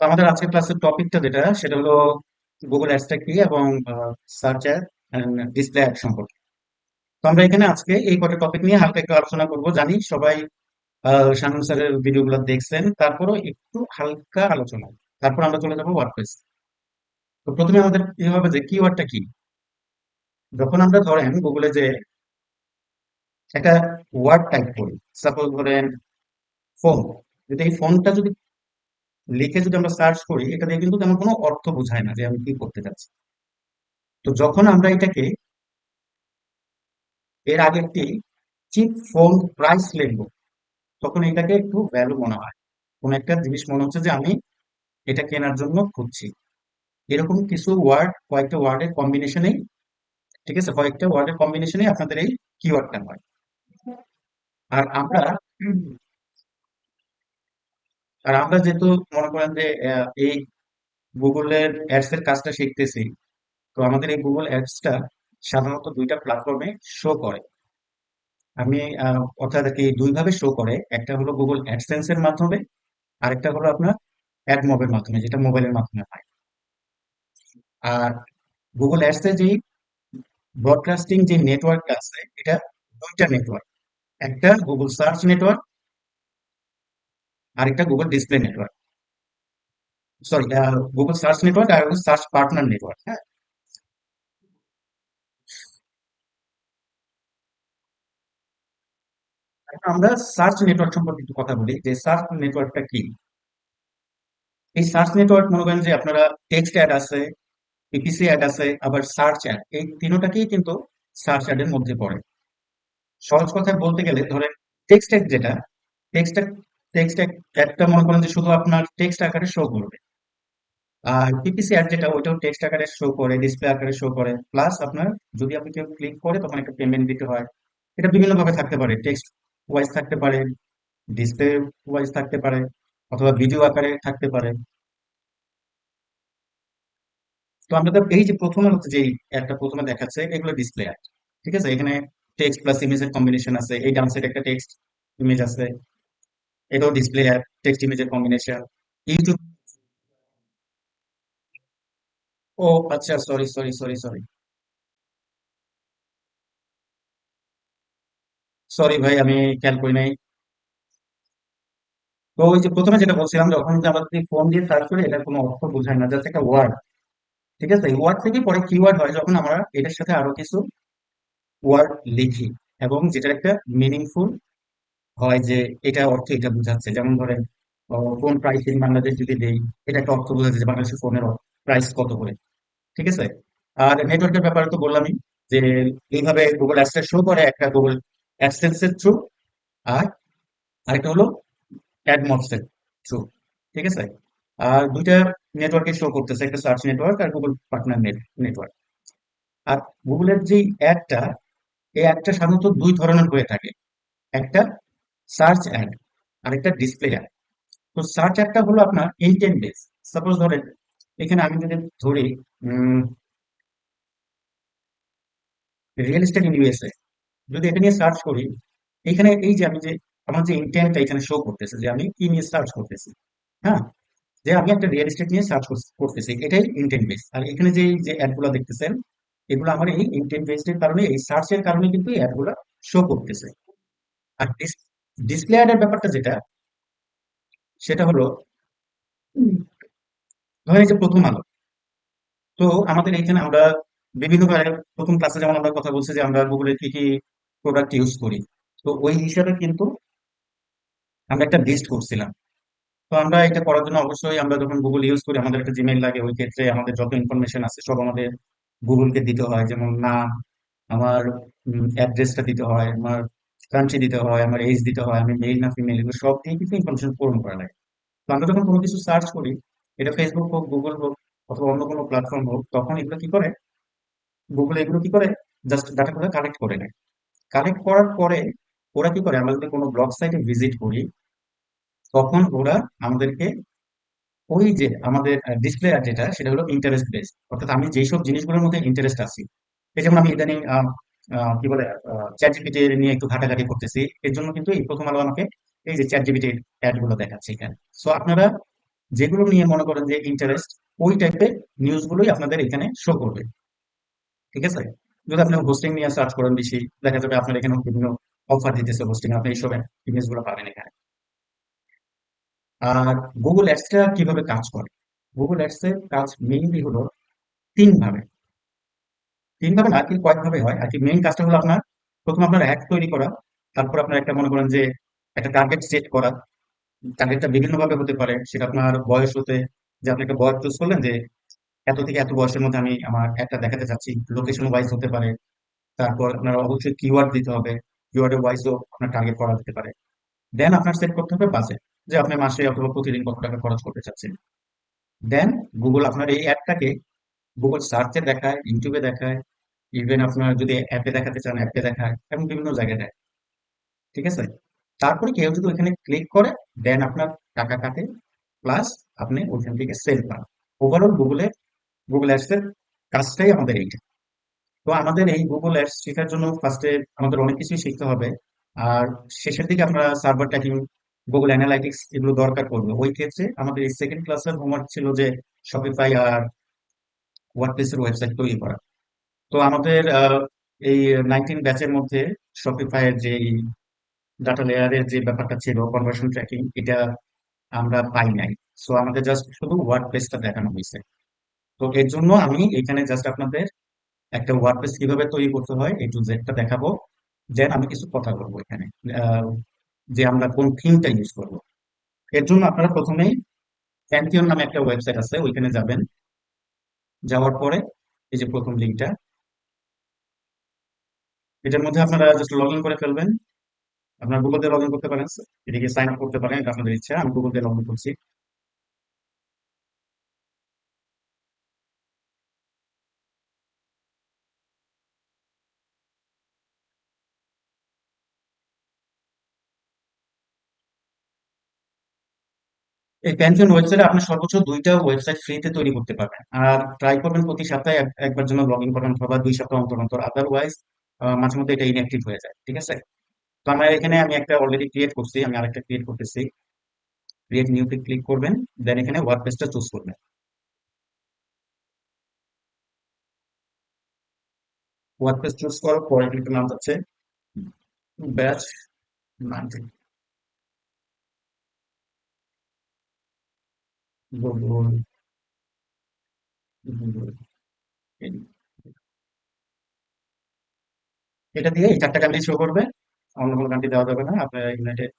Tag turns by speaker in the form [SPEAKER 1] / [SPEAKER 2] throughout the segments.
[SPEAKER 1] তো আমাদের আজকের ক্লাসের টপিকটা যেটা সেটা হলো গুগল অ্যাডসটা কি এবং সার্চ অ্যান্ড ডিসপ্লে অ্যাড সম্পর্কে। তো আমরা এখানে আজকে এই কটা টপিক নিয়ে হালকা একটু আলোচনা করব। জানি সবাই শানন স্যারের ভিডিওগুলো দেখছেন, তারপরও একটু হালকা আলোচনা, তারপর আমরা চলে যাবো ওয়ার্ডপ্রেস। তো প্রথমে আমাদের কি হবে যে কিওয়ার্ডটা কি। যখন আমরা ধরেন গুগলে যে একটা ওয়ার্ড টাইপ করি, সাপোজ ধরেন ফোন, যদি এই ফোনটা যদি লিখে যদি আমরা সার্চ করি, এটা দিয়ে কিন্তু তেমন কোনো অর্থ বোঝায় না যে আমি কি করতে চাচ্ছি। তো যখন আমরা এটাকে এর আগে একটি চিপ ফোন প্রাইস লিখবো, তখন এটাকে একটু ভ্যালু মনে হয়, কোন একটা জিনিস মনে হচ্ছে যে আমি এটা কেনার জন্য খুঁজছি। এরকম কিছু ওয়ার্ড, কয়েকটা ওয়ার্ডের কম্বিনেশনেই, ঠিক আছে, কয়েকটা ওয়ার্ডের কম্বিনেশনে আপনাদের এই কিওয়ার্ডটা হয়। আর আমরা আর আমরা যেহেতু মনে করেন যে এই গুগলের অ্যাডস এর কাজটা শিখতেছি, তো আমাদের এই গুগল অ্যাডসটা সাধারণত দুইটা প্ল্যাটফর্মে শো করে। আমি অর্থাৎ কি দুই ভাবে শো করে, একটা হলো গুগল অ্যাডসেন্স এর মাধ্যমে, আরেকটা হলো আপনার অ্যাড মবের মাধ্যমে, যেটা মোবাইলের মাধ্যমে হয়। আর গুগল অ্যাডস এর যে ব্রডকাস্টিং যে নেটওয়ার্কটা আছে, এটা দুইটা নেটওয়ার্ক, একটা গুগল সার্চ নেটওয়ার্ক, আরেকটা Google display network. Sorry, Google search network আর সার্চ পার্টনার নেটওয়ার্ক। হ্যাঁ, এখন আমরা সার্চ নেটওয়ার্ক সম্পর্কে একটু কথা বলি যে সার্চ নেটওয়ার্কটা কি। এই সার্চ নেটওয়ার্ক মনে করেন যে আপনারা টেক্সট অ্যাড আছে, পিপিসি অ্যাড আছে, আবার সার্চ অ্যাড, এই তিনটাকেই কিন্তু সার্চ অ্যাড এর মধ্যে পড়ে। সহজ কথায় বলতে গেলে ধরেন টেক্সট অ্যাড যেটা, টেক্সট টেক্সট অ্যাডটা মনে করেন যে শুধু আপনার টেক্সট আকারে শো করবে। আর পিপিসি অ্যাড যেটা, ওইটাও টেক্সট আকারে শো করে, ডিসপ্লে আকারে শো করে, প্লাস আপনার যদি আপনি কেউ ক্লিক করে তখন একটা পেমেন্ট দিতে হয়। এটা বিভিন্ন ভাবে থাকতে পারে, টেক্সট ওয়াইজ থাকতে পারে, ডিসপ্লে ওয়াইজ থাকতে পারে, অথবা ভিডিও আকারে থাকতে পারে। তো আমরা তো এই যে প্রথমে হচ্ছে যে একটা প্রথমে দেখাচ্ছে, এগুলো ডিসপ্লে অ্যাড। ঠিক আছে, এখানে টেক্সট প্লাস ইমেজের কম্বিনেশন আছে, এই ডান সাইডে একটা টেক্সট ইমেজ আছে, এটাও ডিসপ্লে অ্যাড, টেক্সট ইমেজের কম্বিনেশন। ইউটিউব, ও আচ্ছা, sorry sorry sorry sorry, sorry ভাই, আমি খেয়াল করি নাই। তো ওই যে প্রথমে যেটা বলছিলাম, যখন যে আমরা যদি ফোন দিয়ে সার্চ করি, এটা কোনো অর্থ বোঝায় না, জাস্ট একটা ওয়ার্ড। ঠিক আছে, এই ওয়ার্ড থেকে পরে কিওয়ার্ড হয় যখন আমরা এটার সাথে আরো কিছু ওয়ার্ড লিখি, এবং যেটার একটা মিনিংফুল হয়, যে এটা অর্থ এটা বোঝাচ্ছে। যেমন ধরেন কোন প্রাইস ইন বাংলাদেশ যদি দেই, এটা একটা অর্থ বোঝাচ্ছে যে বাংলাদেশের ফোনের প্রাইস কত করে। ঠিক আছে। আর নেটওয়ার্কের ব্যাপারে তো বললামই, যে এইভাবে গুগল অ্যাডসেন্স শো করে, একটা গুগল অ্যাডসেন্সের থ্রু, আর আরেকটা হলো অ্যাডমবস এর থ্রু। ঠিক আছে। আর দুইটা নেটওয়ার্কে শো করতেছে, একটা সার্চ নেটওয়ার্ক আর গুগল পার্টনার নেটওয়ার্ক। আর গুগলের যে অ্যাডটা, এই অ্যাডটা সাধারণত দুই ধরনের হয়ে থাকে, একটা সার্চ অ্যাড আর একটা ডিসপ্লে অ্যাড। তো সার্চ অ্যাডটা হলো আপনার ইন্টেন্ট বেস। সাপোজ ধরেন এখানে আমি যদি ধরি রিয়েল এস্টেট ইন ইউএসএ, যদি এটা নিয়ে সার্চ করি, এখানে এই যে আমি যে আমার যে ইন্টেন্টটা এখানে শো করতেছে যে আমি কি নিয়ে সার্চ করতেছি। হ্যাঁ, যে আমি একটা রিয়েল এস্টেট নিয়ে সার্চ করতেছি, এটাই ইন্টেন্ট বেস। আর এখানে যে যে অ্যাডগুলো দেখতেছেন, এগুলো আমার এই ইন্টেন্ট বেসড এর কারণে, এই সার্চের কারণে কিন্তু এই অ্যাডগুলো শো করতেছে। আর ডিসপ্লে অ্যাডের ব্যাপারটা যেটা, সেটা হলো ধরেন এই যে প্রথম আলো। তো আমাদের এখানে আমরা বিভিন্ন প্রথম ক্লাসে যেমন আমরা কথা বলছি যে আমরা গুগলের কি কি প্রোডাক্ট ইউজ করি, তো ওই হিসাবে কিন্তু আমরা একটা লিস্ট করছিলাম। তো আমরা এটা করার জন্য অবশ্যই আমরা যখন গুগল ইউজ করি, আমাদের একটা জিমেইল লাগে, ওই ক্ষেত্রে আমাদের যত ইনফরমেশন আছে সব আমাদের গুগলকে দিতে হয়। যেমন নাম, আমার অ্যাড্রেসটা দিতে হয়, আমার কান্ট্রি দিতে হয়, আমার এজ দিতে হয়, আমি মেল না ফিমেল, এগুলো সব দিয়ে কিছু ইনফরমেশন পূরণ করা লাগে। তো আমরা যখন কোনো কিছু সার্চ করি, এটা ফেসবুক হোক, গুগল হোক, অথবা অন্য কোনো প্ল্যাটফর্ম হোক, তখন এগুলো কি করে, গুগল এগুলো কি করে, জাস্ট ডাটাগুলো কালেক্ট করে নেয়। কালেক্ট করার পরে ওরা কি করে, আমরা যদি কোনো ব্লগ সাইটে ভিজিট করি, তখন ওরা আমাদেরকে ওই যে আমাদের ডিসপ্লে যেটা, সেটা হলো ইন্টারেস্ট বেসড। অর্থাৎ আমি যেসব জিনিসগুলোর মধ্যে ইন্টারেস্ট আছি, এই যেমন আমি ইদানিং কি বলে চ্যাট জিপিটি নিয়ে একটু ঘাটাঘাটি করতেছি, এর জন্য কিন্তু এই প্রথম আলো আমাকে এই যে চ্যাট জিপিটির অ্যাড গুলো দেখাচ্ছে এখানে। সো আপনারা যেগুলো নিয়ে মনে করেন যে ইন্টারেস্ট, ওই টাইপের নিউজগুলোই আপনাদের এখানে শো করবে। ঠিক আছে? যদি আপনি হোস্টিং নিয়ে সার্চ করেন বেশি, দেখা যাবে আপনার এখানে বিভিন্ন অফার দিতেছে হোস্টিং, আপনি এইসব ইমেজগুলো পাবেন এখানে। আর গুগল অ্যাডসটা কিভাবে কাজ করে? গুগল অ্যাডস এর কাজ মেইনলি হলো তিন ভাবে। তিন ভাবে না, আর কি কয়েকভাবে হয় আর কি। মেইন কাজটা হলো আপনার প্রথম আপনার অ্যাড তৈরি করা, তারপর আপনার একটা মনে করেন যে একটা টার্গেট সেট করা। টার্গেটটা বিভিন্ন ভাবে হতে পারে, সেটা আপনার বয়স হতে, যে আপনি একটা বয়স চুজ করলেন যে এত থেকে এত বয়সের মধ্যে আমি আমার একটা দেখাতে চাচ্ছি, লোকেশন ওয়াইজ হতে পারে। তারপর আপনার অবশ্যই কিওয়ার্ড দিতে হবে, কিওয়ার্ডের ওয়াইজও আপনার টার্গেট করা যেতে পারে। দেন আপনার সেট করতে হবে বাজেট, যে আপনি মাসে অথবা প্রতিদিন কত টাকা খরচ করতে চাচ্ছেন। দেন গুগল আপনার এই অ্যাডটাকে গুগল সার্চে দেখায়, ইউটিউবে দেখায়, ইভেন আপনার যদি অ্যাপে দেখাতে চান অ্যাপে দেখায়, এবং বিভিন্ন জায়গায় দেয়। ঠিক আছে? তারপরে কেউ যদি ওইখানে ক্লিক করে, দেন আপনার টাকা কাটে, প্লাস আপনি ওইখান থেকে সেল পান। ওভারঅল গুগল অ্যাডস এর কাজটাই আমাদের এইটা। তো আমাদের এই গুগল অ্যাডস শেখার জন্য ফার্স্টে আমাদের অনেক কিছুই শিখতে হবে। আর শেষের দিকে আমরা সার্ভার ট্র্যাকিং, গুগল অ্যানালাইটিক্স এগুলো দরকার পড়বে। ওই ক্ষেত্রে আমাদের এই সেকেন্ড ক্লাসের হোমওয়ার্ক ছিল যে শপিফাই আর ওয়ার্ডপ্রেস এর ওয়েবসাইট তৈরি করা। তো আমাদের এই 19 ব্যাচের মধ্যে শপিফাই এর যে ডাটা লেয়ারের যে ব্যাপারটা ছিল, কনভার্সন ট্র্যাকিং, এটা আমরা পাই নাই। সো আমাদের জাস্ট শুধু ওয়ার্ডপ্রেসটা দেখানো হয়েছে। তো এর জন্য আমি এখানে জাস্ট আপনাদের একটা ওয়ার্ডপ্রেস কিভাবে তৈরি করতে হয় এই টু জেডটা দেখাবো। দেন আমি কিছু কথা বলবো এখানে, আহ, যে আমরা কোন থিমটা ইউজ করব। এর জন্য আপনারা প্রথমেই প্যান্থিয়ন নামে একটা ওয়েবসাইট আছে, ওইখানে যাবেন। যাওয়ার পরে এই যে প্রথম লিঙ্কটা, এটার মধ্যে আপনারা জাস্ট লগ ইন করে ফেলবেন। আপনার গুগল দিয়ে লগ ইন করতে পারেন, এদিকে সাইন আপ করতে পারেন, এটা আপনাদের ইচ্ছা। আমি গুগল দিয়ে লগ ইন করছি। এই প্যান্থিয়ন ওয়েবসাইটে আপনি সর্বোচ্চ 2টা ওয়েবসাইট ফ্রিতে তৈরি করতে পারবেন। আর ট্রাই করবেন প্রতি সপ্তাহে একবার জন্য লগ ইন করেন, অথবা 2 সপ্তাহ অন্তর অন্তর। আদারওয়াইজ মাঝে মধ্যে এটা ইনঅ্যাক্টিভ হয়ে যায়। ঠিক আছে? তো আমার এখানে আমি একটা অলরেডি ক্রিয়েট করছি, আমি আরেকটা ক্রিয়েট করতেছি। ক্রিয়েট নিউতে ক্লিক করবেন, দেন এখানে ওয়ার্ডপ্রেসটা চুজ করবেন। ওয়ার্ডপ্রেস চুজ করার পরে কিন্তু নাম যাচ্ছে ব্যাচ 19 গুগল। গুগল এটা দিয়ে এই 4টা কান্ট্রি শো করবে, অন্য কোনো কান্ট্রি দেওয়া যাবে না। আপনার ইউনাইটেড,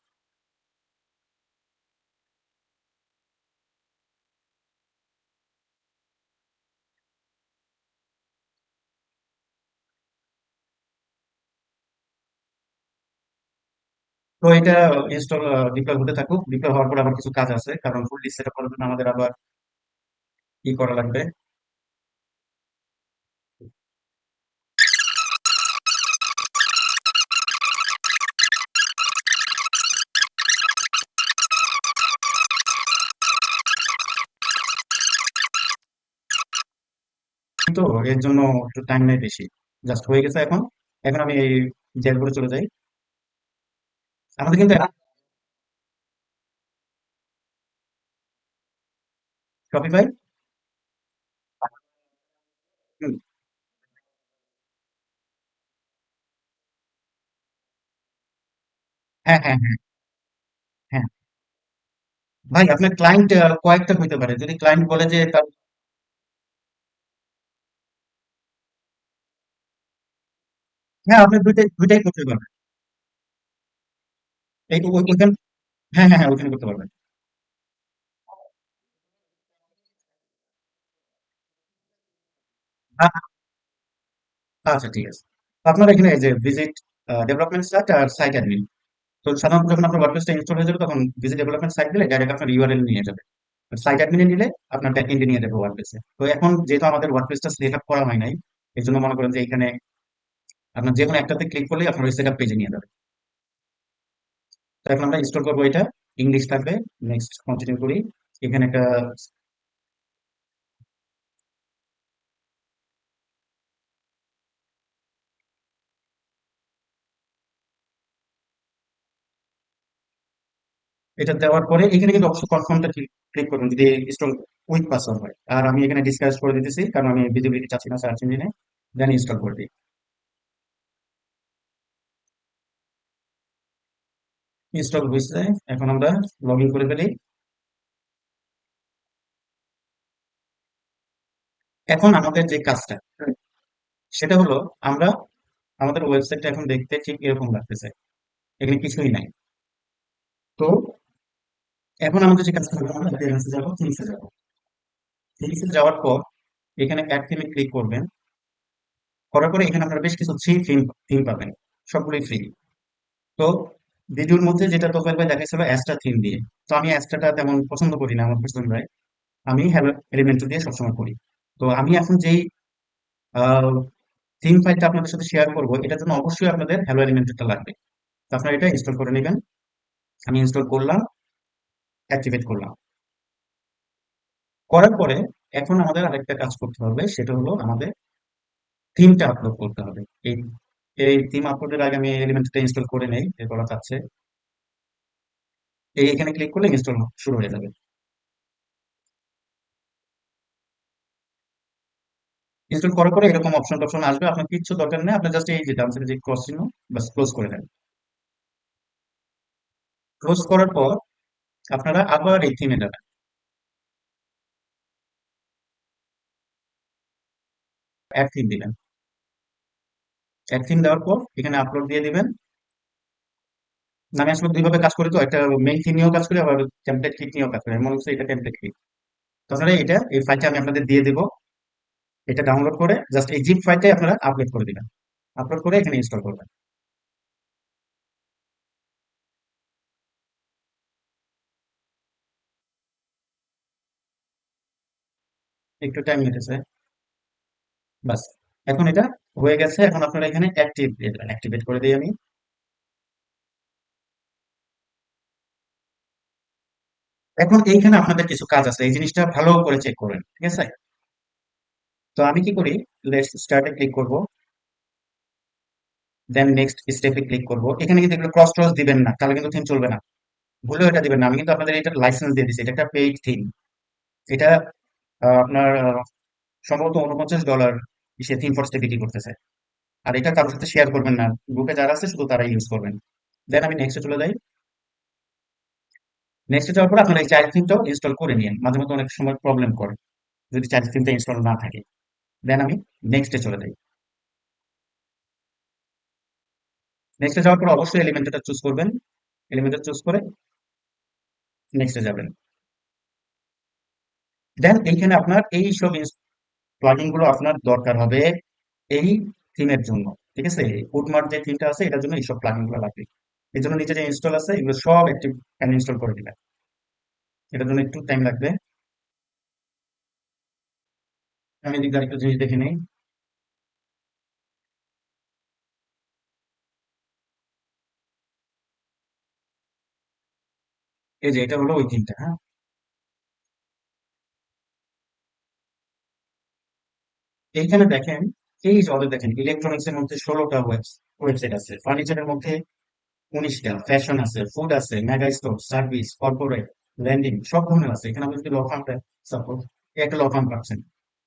[SPEAKER 1] তো এটা ইনস্টল ডিপ্লয় হতে থাকুক। ডিপ্লয় হওয়ার পর আবার কিছু কাজ আছে, কারণ ফুল সেট আপ করার জন্য আমাদের আবার কি করা লাগবে। কিন্তু এর জন্য একটু টাইম নেই বেশি। জাস্ট হয়ে গেছে এখন। এখন আমি এই ড্যাশবোর্ডে চলে যাই। আমাদের কিন্তু শপিফাই, হ্যাঁ হ্যাঁ হ্যাঁ হ্যাঁ। ভাই আপনার ক্লায়েন্ট কয়েকটা হইতে পারে, যদি ক্লায়েন্ট বলে যে তার, হ্যাঁ আপনি দুইটাই দুইটাই করতে পারবেন। এই ওইখানে, হ্যাঁ হ্যাঁ হ্যাঁ ওইখানে করতে পারবেন। আচ্ছা ঠিক আছে। তো আপনার এখানে এই যে ভিজিট ডেভেলপমেন্ট সাইট আর সাইট অ্যাডমিন। তো সাধারণত যখন আপনার ওয়ার্ডপ্রেসটা ইনস্টল হয়ে যাবে, তখন ভিজিট ডেভেলপমেন্ট সাইট দিলে ডাইরেক্ট আপনার ইউআরএল নিয়ে যাবে। সাইট অ্যাডমিনে নিলে আপনার ব্যাকএন্ডে নিয়ে যাবে ওয়ার্ডপ্রেসে। তো এখন যেহেতু আমাদের ওয়ার্ডপ্রেসটা সেট আপ করা হয় নাই, এই জন্য মনে করেন যে এখানে আপনার যে কোনো একটাতে ক্লিক করলেই আপনার ওই সেট আপ পেজে নিয়ে যাবে। তো এখন আমরা ইনস্টল করবো এটা, ইংলিশ থাকবে। নেক্সট কন্টিনিউ করি। এখানে একটা, এটা দেওয়ার পরে এখানে কিন্তু অবশ্যই কনফার্মটা ক্লিক করবেন যদি ইনস্টল উইথ পাসওয়ার্ড হয়। আর আমি এখানে ডিসকাস করে দিতেছি কারণ আমি ভিজিবিলিটি চাচ্ছি না সার্চ ইঞ্জিনে। দেন ইনস্টল করে দিই। ইনস্টল হয়েছে। এখন আমরা লগ ইন করে ফেলি। এখন আমাদের যে কাজটা সেটা হলো, আমরা আমাদের ওয়েবসাইটটা এখন দেখতে ঠিক এরকম লাগতেছে, এখানে কিছুই নাই। তো এখন আমাদের যে কাজটা হবে, আমরা appearance-এ যাবো, থিমসে যাবো। থিমসে যাওয়ার পর এখানে অ্যাড থিমে ক্লিক করবেন। করার পরে এখানে আপনারা বেশ কিছু থিম থিম পাবেন, সবগুলোই ফ্রি। তো ভিডিওর মধ্যে যেটা তোফায়েল ভাই দেখাইছিল অ্যাস্ট্রা থিম দিয়ে, তো আমি অ্যাস্ট্রাটা তেমন পছন্দ করি না, আমার পছন্দ হয় আমি হ্যালো এলিমেন্টর দিয়ে সবসময় করি। তো আমি এখন যেই থিম ফাইলটা আপনাদের সাথে শেয়ার করবো, এটার জন্য অবশ্যই আপনাদের হ্যালো এলিমেন্টরটা লাগবে। তো আপনারা এটা ইনস্টল করে নেবেন। আমি ইনস্টল করলাম, অ্যাক্টিভেট করলাম। করার পরে এখন আমাদের আরেকটা কাজ করতে হবে, সেটা হলো আমাদের থিমটা আপলোড করতে হবে। এই এই থিম আপলোডের আগে আমি এলিমেন্টটা ইনস্টল করে নেই, এরপর আছে এই এখানে ক্লিক করলে ইনস্টল শুরু হয়ে যাবে। ইনস্টল করার পরে এরকম অপশন টপশন আসবে, আপনার কিচ্ছু দরকার নেই, আপনার জাস্ট এই যে ডান সাইডে যে ক্রস চিহ্ন, বাস ক্লোজ করে দেন। ক্লোজ করার পর আপনারা আবার এই থিমে যাবেন, অ্যাড থিম দিবেন। অ্যাড থিম দেওয়ার পর এখানে আপলোড দিয়ে দিবেন। না, আমি আসলে দুইভাবে কাজ করি, তো একটা মেইন থিম নিয়েও কাজ করি, আবার টেমপ্লেট কিট নিয়েও কাজ করি। মনে হচ্ছে এটা টেমপ্লেট কিট। তাহলে এটা এই ফাইলটা আমি আপনাদের দিয়ে দেবো। এটা ডাউনলোড করে জাস্ট এই জিপ ফাইলটাই আপনারা আপলোড করে দিবেন। আপলোড করে এখানে ইনস্টল করবেন। একটু টাইম নিতেছে। বাস, এখন এটা হয়ে গেছে। এখন আপনারা এখানে অ্যাক্টিভ দিয়ে দেবেন, অ্যাক্টিভেট করে দিই আমি। এখন এইখানে আপনাদের কিছু কাজ আছে, এই জিনিসটা ভালো করে চেক করেন, ঠিক আছে? তো আমি কি করি, লেটস স্টার্টে ক্লিক করব, দেন নেক্সট স্টেপে ক্লিক করব। এখানে কিন্তু এগুলো ক্রস ক্রস দিবেন না, তাহলে কিন্তু থিম চলবে না। ভুলেও এটা দিবেন না, আমি কিন্তু আপনাদের এটা লাইসেন্স দিয়ে দিচ্ছি, এটা একটা পেইড থিম। এটা আপনার সম্ভবত $49 সে থিম ফরস্টে বিক্রি করতেছে। আর এটা কারোর সাথে শেয়ার করবেন না, গ্রুপে যারা আছে শুধু তারাই ইউজ করবেন। দেন আমি নেক্সটে চলে যাই। নেক্সটে যাওয়ার পর আপনারা এই চাইল্ড থিমটাও ইনস্টল করে নিন, মাঝে মধ্যে অনেক সময় প্রবলেম করে যদি চাইল্ড থিমটা ইনস্টল না থাকে। দেন আমি নেক্সটে চলে যাই। নেক্সটে যাওয়ার পর অবশ্যই এলিমেন্টটা চুজ করবেন। এলিমেন্টটা চুজ করে নেক্সটে যাবেন। দেন এইখানে আপনার এই সব প্লাগইন গুলো আপনার দরকার হবে এই থিমের জন্য, ঠিক আছে? উডমার্ট যে থিমটা আছে এটার জন্য এইসব প্লাগইন গুলো লাগবে। এই জন্য নিচে যে ইনস্টল আছে এগুলো সব একটি ইনস্টল করে দিবেন। এটার জন্য একটু টাইম লাগবে। আমি এদিকে আরেকটা জিনিস দেখে নিই। এই যে এটা হলো ওই থিমটা, হ্যাঁ। এইখানে দেখেন, এই যে ওদের দেখেন ইলেকট্রনিক্স এর মধ্যে 16টা ওয়েবসাইট আছে, ফার্নিচারের মধ্যে 19টা, ফ্যাশন আছে, ফুড আছে, mega store, service, corporate, landing, সব ধরনের আছে। এখানে আপনি যদি ল ফার্ম দেন, সাপোজ একটা ল ফার্ম পাচ্ছেন,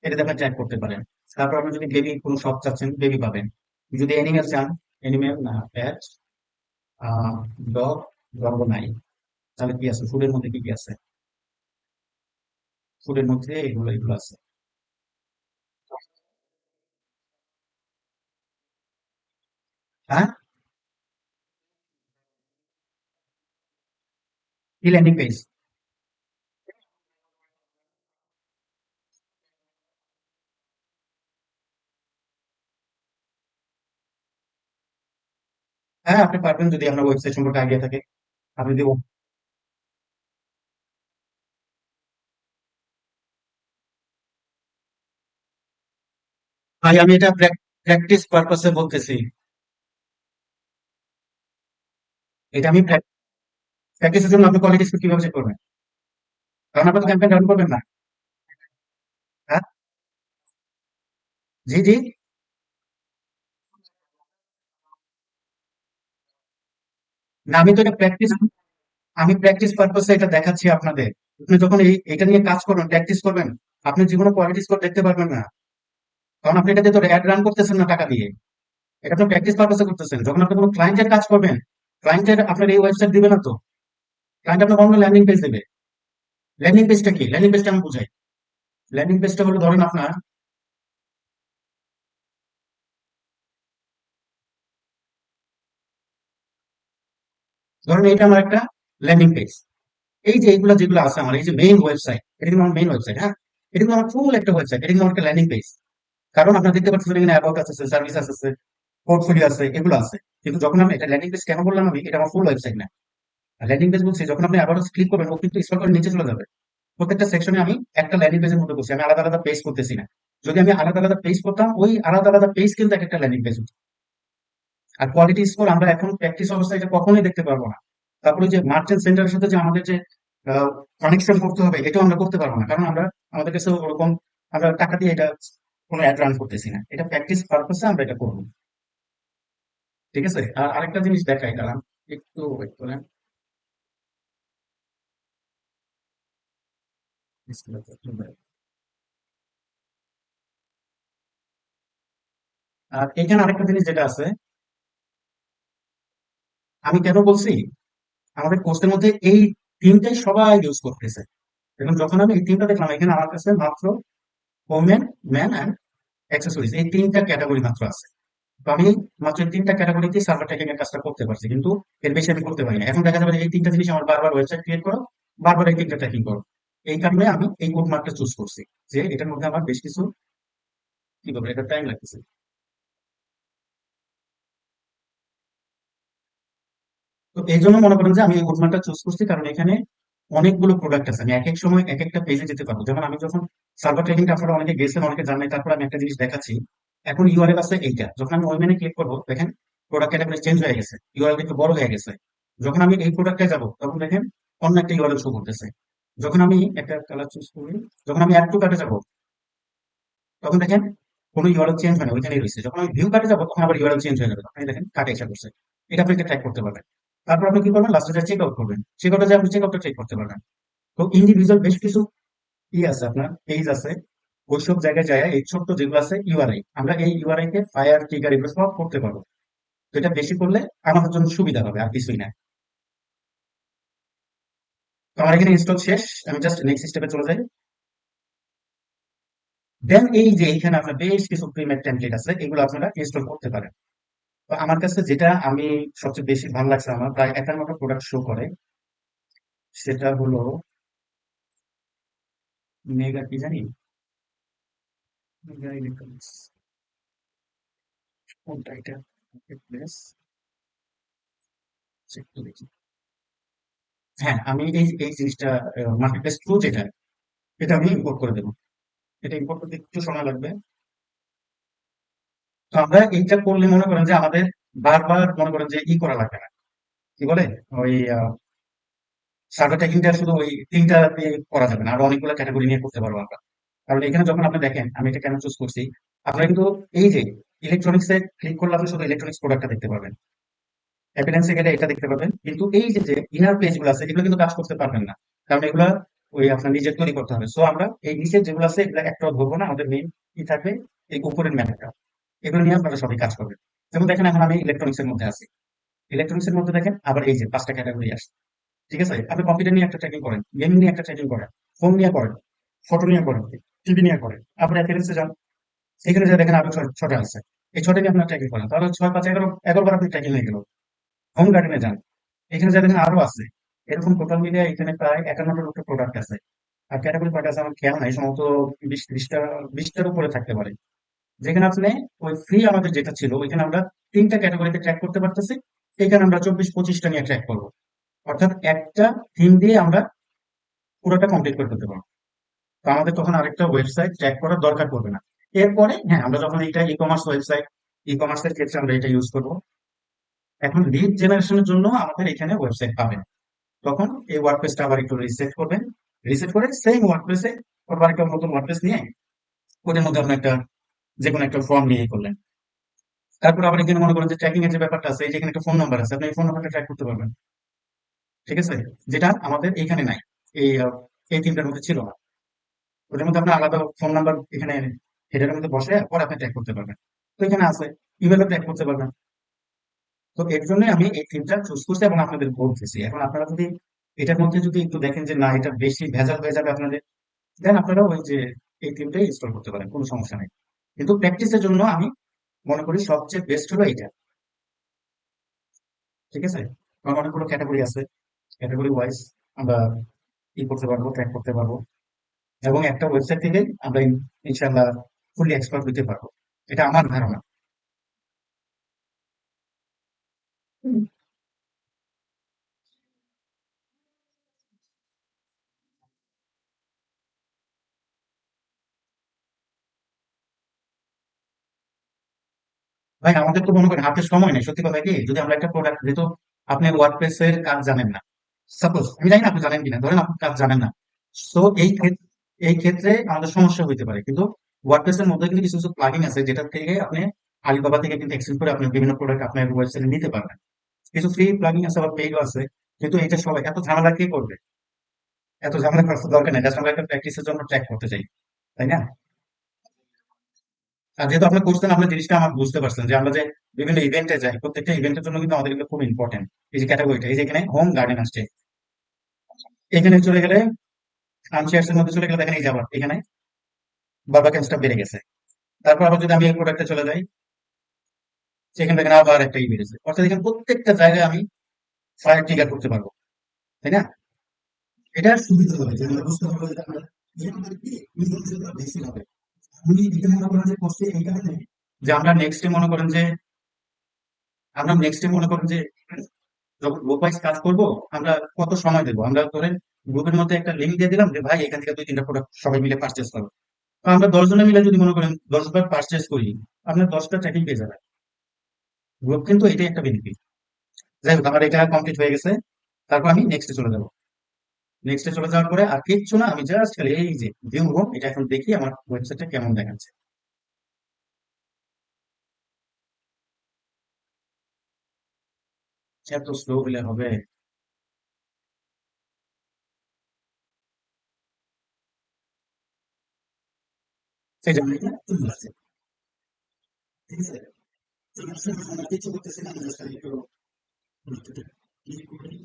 [SPEAKER 1] এটাতে আপনি ট্র্যাক করতে পারেন। তারপর আপনি যদি বেবি কোনো শপ চাচ্ছেন, বেবি পাবেন। যদি অ্যানিমেল চান, অ্যানিমেল না প্যাট, ডগ, ডগও নাই। তাহলে কি আছে ফুডের মধ্যে, কি কি আছে? ফুডের মধ্যে এগুলো এগুলো আছে। হ্যাঁ, কি ল্যান্ডিং পেজ? হ্যাঁ, আপনি পারবেন যদি আপনার ওয়েবসাইট সম্পর্কে আইডিয়া থাকে। আপনি যদি ভাই, আমি এটা প্র্যাকটিস পারপাসে বলতেছি। এটা আমি প্র্যাকটিসের জন্য আপনি কোয়ালিটি স্কোর কিভাবে চেক করবেন? কারণ আপনার ক্যাম্পেইন রান করবেন না। হ্যাঁ, জি জি। না, আমি তো এটা প্র্যাকটিস আমি প্র্যাকটিস পারপাসে এটা দেখাচ্ছি আপনাদের। আপনি যখন এটা নিয়ে কাজ করবেন, প্র্যাকটিস করবেন, আপনি জীবনে কোয়ালিটি স্কোর দেখতে পারবেন না। কারণ আপনি এটা দিয়ে তো অ্যাড রান করতেছেন না টাকা দিয়ে। এটা আপনি প্র্যাকটিস পারপাসে করতেছেন। যখন আপনি কোনো ক্লায়েন্টের কাজ করবেন, ক্লায়েন্টের আপনার এই ওয়েবসাইট দিবে না তো। ক্লায়েন্ট আপনার অন্য ল্যান্ডিং পেজ দেবে। ল্যান্ডিং পেজটা কি? ল্যান্ডিং পেজটা আমি বুঝাই। ল্যান্ডিং পেজটা হলো ধরেন আপনার, ধরেন এটা আমার একটা ল্যান্ডিং পেজ। এই যে এইগুলা যেগুলো আছে আমার, এই যে মেইন ওয়েবসাইট, এটা কিন্তু আমার মেইন ওয়েবসাইট, হ্যাঁ? এটা কিন্তু আমার ফুল একটা ওয়েবসাইট, এটা কিন্তু আমার একটা ল্যান্ডিং পেজ। কারণ আপনারা দেখতে পাচ্ছেন এখানে অ্যাবাউট আছে, সার্ভিস আছে, পোর্টফোলিও আছে, এগুলো আছে। কিন্তু যখন আমি এটা ল্যান্ডিং পেজ কেন বললাম আমি, এটা আমার ফুল ওয়েবসাইট না। ল্যান্ডিং পেজ বলছি যখন আপনি অ্যাবাউট ক্লিক করবেন, ও কিন্তু স্ক্রল করে নিচে চলে যাবে। প্রত্যেকটা সেকশনে আমি একটা ল্যান্ডিং পেজের মধ্যে বলছি, আমি আলাদা আলাদা পেজ করতেছি না। যদি আমি আলাদা আলাদা পেজ করতাম, ওই আলাদা আলাদা পেজ কিন্তু এক একটা ল্যান্ডিং পেজ হতো। আর কোয়ালিটি স্কোর আমরা এখন প্র্যাকটিস অবস্থায় এটা কখনোই দেখতে পারবো না। তারপরে যে মার্চেন্ট সেন্টারের সাথে যে আমাদের যে কানেকশন করতে হবে, এটাও আমরা করতে পারবো না, কারণ আমরা আমাদের কাছে ওরকম আমরা টাকা দিয়ে এটা কোনো অ্যাড রান করতেছি না। এটা প্র্যাকটিস পারপাসে আমরা এটা করবো। ঠিক আছে? আর আরেকটা জিনিস দেখাই দাঁড়ান, একটু ওয়েট করেন। আর এখানে আরেকটা জিনিস যেটা আছে, আমি কেন বলছি, আমাদের কোর্সের মধ্যে এই তিনটাই সবাই ইউজ করতেছে। এবং যখন আমি এই তিনটা দেখলাম, এখানে আমার কাছে মাত্র ওমেন, ম্যান অ্যান্ড অ্যাক্সেসরিজ, এই তিনটা ক্যাটাগরি মাত্র আছে। তো আমি মাত্র এই তিনটা ক্যাটাগরিতে সার্ভার ট্র্যাকিং এর কাজটা করতে পারছি, কিন্তু এর বেশি আমি করতে পারি না। এখন দেখা যাবে যে এই তিনটা জিনিস আমার বারবার ওয়েবসাইট ক্রিয়েট করো, বারবার এই তিনটা ট্র্যাকিং করো। এই কারণে আমি এই কোড মার্কটা চুজ করছি, যে এটার মধ্যে আমার বেশ কিছু কি বলবো, এটা টাইম লাগতেছে। তো এই জন্য মনে করেন যে আমি এই কোড মার্কটা চুজ করছি, কারণ এখানে অনেকগুলো প্রোডাক্ট আছে, আমি এক এক সময় এক একটা পেজে যেতে পারবো। যেমন আমি যখন সার্ভার ট্র্যাকিংটা, আপনারা অনেকে গেছেন, অনেকে জানেন, তারপর আমি একটা জিনিস দেখাচ্ছি। এখন ইউআরএল আছে এইটা, যখন আমি ওই মেনে ক্লিক করবো, দেখেন প্রোডাক্ট ক্যাটাগরি চেঞ্জ হয়ে গেছে, ইউআরএল একটু বড় হয়ে গেছে। যখন আমি এই প্রোডাক্টে যাব, তখন দেখেন অন্য একটা ইউআরএল শো করতেছে। যখন আমি একটা কালার চুজ করি, যখন আমি অ্যাড টু কার্টে যাবো, তখন দেখেন কোনো ইউআরএল চেঞ্জ হয় না, ওইখানেই রয়েছে। যখন আমি ভিউ কার্টে যাবো, তখন আবার ইউআরএল চেঞ্জ হয়ে যাবে, তখন এই দেখেন কার্টে এসে করছে। এটা আপনি ট্র্যাক করতে পারবেন। তারপর আপনি কি করবেন, লাস্টে যা চেক আউট করবেন, চেক আউটে যে আপনি চেক আউটটা চেক করতে পারবেন। তো ইন্ডিভিজুয়াল বেশ কিছু আছে, আপনার পেজ আছে, ওইসব জায়গায় যায় এই ছোট্ট যেগুলো আছে ইউআরআই, আমরা এই ইউআরআই কে ফায়ার ট্রিগার এগুলো সব করতে পারবো। তো এটা বেশি করলে আমাদের জন্য সুবিধা হবে, আর কিছুই না। তো আমার এখানে ইনস্টল শেষ, আমি জাস্ট নেক্সট স্টেপে চলে যাই। দেন এই যে এইখানে আপনার বেশ কিছু প্রিমিয়ার টেমপ্লেট আছে, এগুলো আপনারা ইনস্টল করতে পারেন। তো আমার কাছে যেটা আমি সবচেয়ে বেশি ভালো লাগছে, আমার প্রায় 51টা প্রোডাক্ট শো করে, সেটা হলো মেগা কি জানি, মেগা ইলেকট্রনিক্স, কোনটা এটা, প্লেস চেক করে দেখি। হ্যাঁ, আমি এই এই জিনিসটা মার্কেট প্লেস ট্রু যেটা, এটা আমি ইম্পোর্ট করে দেবো। এটা ইম্পোর্ট করতে একটু সময় লাগবে। তো আমরা এইটা করলে মনে করেন যে আমাদের বারবার মনে করেন যে ই করা লাগবে না, কি বলে, ওই সার্ভার ট্যাগিংটা শুধু ওই তিনটা দিয়ে করা যাবে না, আরো অনেকগুলো ক্যাটাগরি নিয়ে করতে পারবো আমরা। কারণ এখানে যখন আপনি দেখেন আমি এটা কেন চুজ করছি, আপনারা কিন্তু এই যে ইলেকট্রনিক্স এ ক্লিক করলে আপনি শুধু ইলেকট্রনিক্স প্রোডাক্টটা দেখতে পাবেন, অ্যাপিলেন্সে গেলে এটা দেখতে পাবেন, কিন্তু এই যে যে ইনার পেজ গুলো আছে, এগুলো কিন্তু কাজ করতে পারবেন না, কারণ এগুলা ওই আপনার নিজের তৈরি করতে হবে। সো আমরা এই নিচের যেগুলো আছে এগুলো একটাও ধরবো না, আমাদের মেইন কি থাকবে, এই উপরের ম্যানেজটা, এগুলো নিয়ে আপনারা সবাই কাজ করবেন। যেমন দেখেন এখন আমি ইলেকট্রনিক্স এর মধ্যে আছি, ইলেকট্রনিক্স এর মধ্যে দেখেন আবার এই যে 5টা ক্যাটাগরি আসছে। ঠিক আছে? আপনি কম্পিউটার নিয়ে একটা ট্র্যাকিং করেন, গেমিং নিয়ে একটা ট্র্যাকিং করেন, ফোন নিয়ে করেন, ফটো নিয়ে করেন, টিভি নিয়ে করেন, আপনি অ্যাপিলেন্সে যান, সেখানে যে দেখেন আরো ছটা আছে, এই ছটা নিয়ে আপনার ট্র্যাকিং করেন, তাহলে 6 5 11 বার আপনি ট্র্যাকিং হয়ে গেল। হোম গার্ডেনে যান, এখানে যা দেখেন আরো আছে। এরকম টোটাল মিলিয়ে এখানে প্রায় 51টার উপরে প্রোডাক্ট আছে। আর ক্যাটাগরি কয়টা আছে আমার খেয়াল নাই, সম্ভবত 20টার উপরে থাকতে পারে। যেখানে আপনি ওই ফ্রি আমাদের যেটা ছিল, ওইখানে আমরা তিনটা ক্যাটাগরিতে ট্র্যাক করতে পারতেছি, এখানে আমরা 24 25টা নিয়ে ট্র্যাক করবো। অর্থাৎ একটা থিম দিয়ে আমরা পুরোটা কমপ্লিট করে ফেলতে পারবো। তো আমাদের তখন আরেকটা ওয়েবসাইট ট্র্যাক করার দরকার পড়বে না। এরপরে হ্যাঁ, আমরা যখন এটা ই কমার্স ওয়েবসাইট, ই কমার্সের ক্ষেত্রে আমরা এটা ইউজ করবো। এখন লিড জেনারেশনের জন্য আমাদের এখানে ওয়েবসাইট পাবেন, তখন এই ওয়ার্ডপ্রেসটা আবার একটু রিসেট করবেন। রিসেট করে সেম ওয়ার্ডপ্রেসে আবার একটা নতুন ওয়ার্ডপ্রেস নিয়ে ওদের মধ্যে আপনি একটা যে কোনো একটা ফর্ম নিয়ে করলেন। তারপর আবার এখানে মনে করেন যে ট্র্যাকিং এর যে ব্যাপারটা আছে, এই যে এখানে একটা ফোন নাম্বার আছে, আপনি এই ফোন নাম্বারটা ট্র্যাক করতে পারবেন। ঠিক আছে, যেটা আমাদের এখানে নাই, এই এই তিনটার মধ্যে ছিল না। ওটার মধ্যে আপনার আলাদা ফোন নাম্বার এখানে হেডারের মধ্যে বসে পরে আপনি ট্র্যাক করতে পারবেন। তো এখানে আছে, ইমেলও ট্র্যাক করতে পারবেন। তো এর জন্য আমি এই থিমটা চুজ করছি এবং আপনাদের বলতেছি। এখন আপনারা যদি এটার মধ্যে যদি একটু দেখেন যে না এটা বেশি ভেজাল হয়ে যাবে আপনাদের, দেন আপনারা ওই যে এই থিমটাই ইনস্টল করতে পারেন, কোনো সমস্যা নেই। কিন্তু প্র্যাকটিসের জন্য আমি মনে করি সবচেয়ে বেস্ট হলো এইটা। ঠিক আছে, কারণ অনেকগুলো ক্যাটাগরি আছে, ক্যাটাগরি ওয়াইজ আমরা ই করতে পারবো, ট্র্যাক করতে পারবো, এবং একটা ওয়েবসাইট থেকে আমরা ইনশাল্লাহ ফুলি এক্সপার্ট হতে পারবো। এটা আমার ধারণা। ভাই আমাদের তো মনে করেন হাতে সময় নেই, সত্যি কথা কি, যদি আমরা একটা প্রোডাক্ট, যেহেতু আপনি ওয়ার্ডপ্রেস এর কাজ জানেন না, সাপোজ আমি জানি না আপনি জানেন কিনা, ধরেন আপনি কাজ জানেন না, তো এই ক্ষেত্রে আমাদের সমস্যা হইতে পারে। কিন্তু ওয়ার্ডপ্রেস এর মধ্যে কিন্তু কিছু কিছু প্লাগইন আছে যেটা থেকে আপনি আলিবাবা থেকে কিন্তু এক্সচেঞ্জ করে আপনি বিভিন্ন প্রোডাক্ট আপনার ওয়েবসাইটে নিতে পারবেন। কিছু ফ্রি প্লাগইন আছে, আবার পেইডও আছে। কিন্তু এটা সবাই এত ঝামেলা কে করবে? এত ঝামেলা করার তো দরকার নেই, জাস্ট আমরা একটা প্র্যাকটিসের জন্য ট্র্যাক করতে চাই, তাই না? আর যেহেতু আপনি করছেন, আপনার জিনিসটা আমার বুঝতে পারছেন যে আমরা যে বিভিন্ন ইভেন্টে যাই, প্রত্যেকটা ইভেন্টের জন্য কিন্তু আমাদের কিন্তু খুব ইম্পর্টেন্ট এই যে ক্যাটাগরিটা। এই যে এখানে হোম গার্ডেন আসছে, এখানে চলে গেলে আনশেয়ার্স এর মধ্যে চলে গেলে দেখেন এই যে আবার এখানে বারবার বেড়ে গেছে। তারপর আবার যদি আমি এই প্রোডাক্টে চলে যাই, সেখানে দেখেন আবার একটা ই বেড়েছে। অর্থাৎ এখানে প্রত্যেকটা জায়গায় আমি ফায়ার ট্রিগার করতে পারবো, তাই না? এটা সুবিধা হবে যে আমরা বুঝতে পারবো যে আমরা এখানে কি ইনফরমেশনটা বেশি হবে। আমি এটা মনে করেন যে করছি এই কারণে যে আমরা নেক্সট ডে মনে করেন যে যখন গ্রুপ ওয়াইজ কাজ করব, আমরা কত সময় দেবো, আমরা ধরেন গ্রুপের মধ্যে একটা লিঙ্ক দিয়ে দিলাম যে ভাই এখান থেকে দুই তিনটা প্রোডাক্ট সবাই মিলে পারচেস করো। তো আমরা 10 জনে মিলে যদি মনে করেন 10 বার পারচেস করি, আপনার 10টা ট্র্যাকিং পেয়ে যাবেন। গ্রুপ কিন্তু এটাই একটা বেনিফিট। যাই হোক, আমার এটা কমপ্লিট হয়ে গেছে। তারপর আমি নেক্সটে চলে যাবো। নেক্সটে চলে যাওয়ার পরে আর কিচ্ছু না, আমি জাস্ট খালি এই যে ভিউ হোম, এটা এখন দেখি আমার ওয়েবসাইটটা কেমন দেখাচ্ছে। এত স্লো হলে হবে? সেই জন্য এটা চলে আসছে। ঠিক আছে, চলে আসছে, আমরা কিছু করতেছি না, আমরা just খালি একটু ক্লিক করি।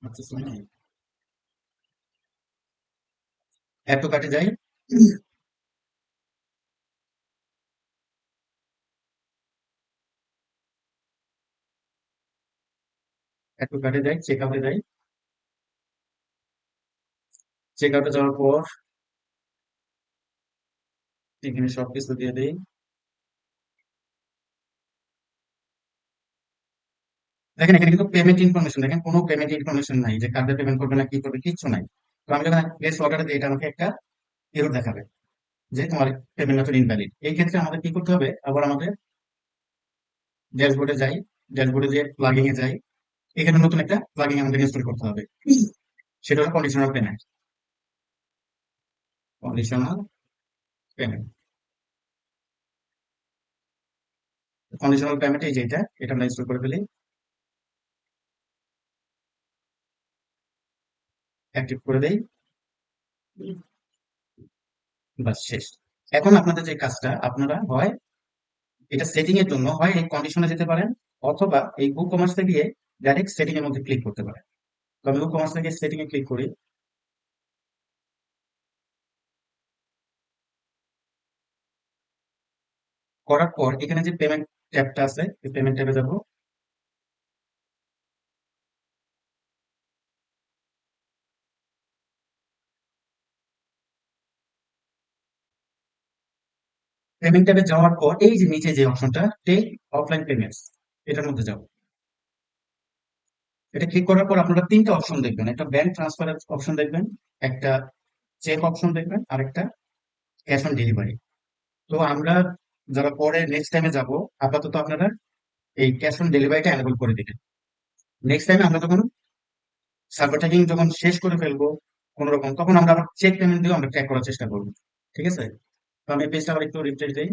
[SPEAKER 1] আচ্ছা শোনো, এত কাটে যাই, এত কাটে যাই, চেক আউটে যাই। চেক আউটে যাওয়ার পর এখানে সবকিছু দিয়ে দিই। দেখেন এখানে কিন্তু পেমেন্ট ইনফরমেশন, দেখেন কোনো পেমেন্ট ইনফরমেশন নাই যে কার্ডে পেমেন্ট করবে না কি করবে, কিচ্ছু নাই। তো আমি যখন প্লেস অর্ডার দিই, এটা আমাকে একটা এরর দেখাবে যে তোমার পেমেন্ট মেথড ইনভ্যালিড। এই ক্ষেত্রে আমাদের কি করতে হবে, আবার আমাদের ড্যাশবোর্ডে যাই, ড্যাশবোর্ডে যে প্লাগিং এ যাই, এখানে নতুন একটা প্লাগিং আমাদের ইনস্টল করতে হবে। সেটা হলো conditional payment. Conditional payment, conditional payment এই যে এটা আমরা ইনস্টল করে ফেলি, অ্যাক্টিভ করে দেই, বাস শেষ। এখন আপনাদের যে কাজটা, আপনারা হয় এটা সেটিং এর জন্য হয় এই কন্ডিশনে যেতে পারেন, অথবা এই বুক কমার্সে গিয়ে ডাইরেক্ট সেটিং এর মধ্যে ক্লিক করতে পারেন। তো আমি বুক কমার্সে গিয়ে সেটিং এ ক্লিক করি। করার পর এখানে যে পেমেন্ট ট্যাবটা আছে, এই পেমেন্ট ট্যাবে যাব। পেমেন্ট ট্যাবে যাওয়ার পর এই যে নিচে যে অপশনটা টেক অফলাইন পেমেন্টস, এটার মধ্যে যাব। এটা ক্লিক করার পর আপনারা তিনটা অপশন দেখবেন, একটা ব্যাংক ট্রান্সফারের অপশন দেখবেন, একটা চেক অপশন দেখবেন, আর একটা ক্যাশ অন ডেলিভারি। তো আমরা যারা পরে নেক্সট টাইমে যাব, আপাতত আপনারা এই ক্যাশ অন ডেলিভারিটা অ্যানেবল করে দিবেন। নেক্সট টাইমে আমরা যখন সার্ভার ট্র্যাকিং যখন শেষ করে ফেলবো কোন রকম, তখন আমরা আবার চেক পেমেন্ট দিয়েও আমরা ট্র্যাক করার চেষ্টা করবো। ঠিক আছে, তো আমি পেজটা আবার একটু রিফ্রেশ দিই।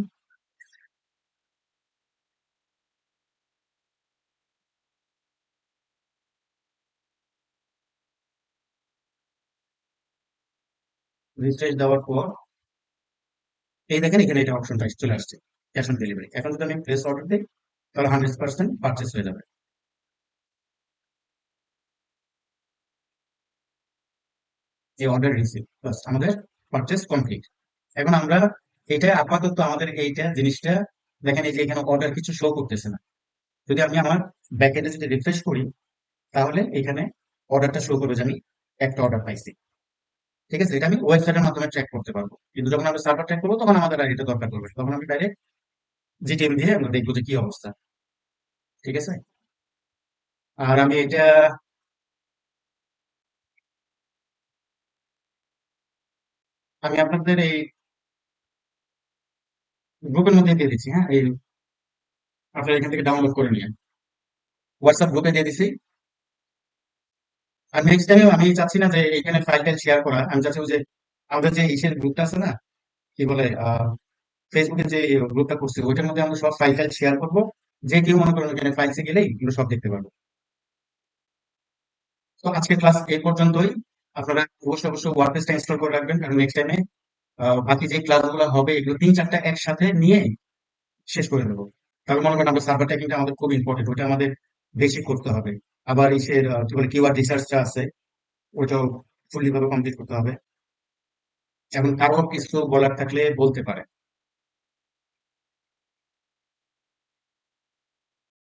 [SPEAKER 1] রিফ্রেশ দেওয়ার পর এই দেখেন এখানে এটা অপশনটা চলে আসছে, ক্যাশ অন ডেলিভারি। এখন যদি আমি প্লেস অর্ডার দিই তাহলে 100% পারচেস হয়ে যাবে। এই অর্ডার রিসিভ, বাস আমাদের পারচেস কমপ্লিট। এখন আমরা এটা আপাতত আমাদের এইটা জিনিসটা দেখেন, এই যে এখানে অর্ডার কিছু শো করতেছে না। যদি আমি আমার ব্যাকএন্ডে যদি রিফ্রেশ করি তাহলে এখানে অর্ডারটা শো করবে যে আমি একটা অর্ডার পাইছি। ঠিক আছে, এটা আমি ওয়েবসাইটের মাধ্যমে ট্র্যাক করতে পারবো, কিন্তু যখন আমরা সার্ভার ট্র্যাক করবো তখন আমাদের আর এটা দরকার পড়বে না। তখন আমি ডাইরেক্ট জিটিএম দিয়ে আমরা দেখবো যে কি অবস্থা। ঠিক আছে, আর আমি এটা আমি আপনাদের এই গ্রুপের মধ্যে দিয়ে দিচ্ছি। হ্যাঁ, এই আপনারা এখান থেকে ডাউনলোড করে নিন, হোয়াটসঅ্যাপ গ্রুপে দিয়ে দিচ্ছি। আর নেক্সট টাইম আমি চাচ্ছি না যে এখানে ফাইলটা শেয়ার করা, আমি চাচ্ছি ওই যে আমাদের যে ইসের গ্রুপটা আছে না, কি বলে ফেসবুকে যে গ্রুপটা করছি ওইটার মধ্যে আমরা সব ফাইল টাইল শেয়ার করবো। যে কেউ মনে করেন এখানে ফাইলসে গেলেই এগুলো সব দেখতে পারবো। তো আজকে ক্লাস এই পর্যন্তই। আপনারা অবশ্যই অবশ্যই ওয়ার্ডপ্রেসটা ইনস্টল করে রাখবেন, কারণ নেক্সট টাইমে বাকি যে ক্লাসগুলো হবে এগুলো 3-4টা একসাথে নিয়ে শেষ করে দেবো। তারপর মনে করেন আমরা সার্ভার ট্যাকিংটা আমাদের খুব ইম্পর্টেন্ট, ওটা আমাদের বেশি করতে হবে। আবার ইসের কি বলে কিওয়ার্ড রিসার্চটা আছে, ওইটাও ফুললি ভাবে কমপ্লিট করতে হবে। এখন কারো কিছু বলার থাকলে বলতে পারে।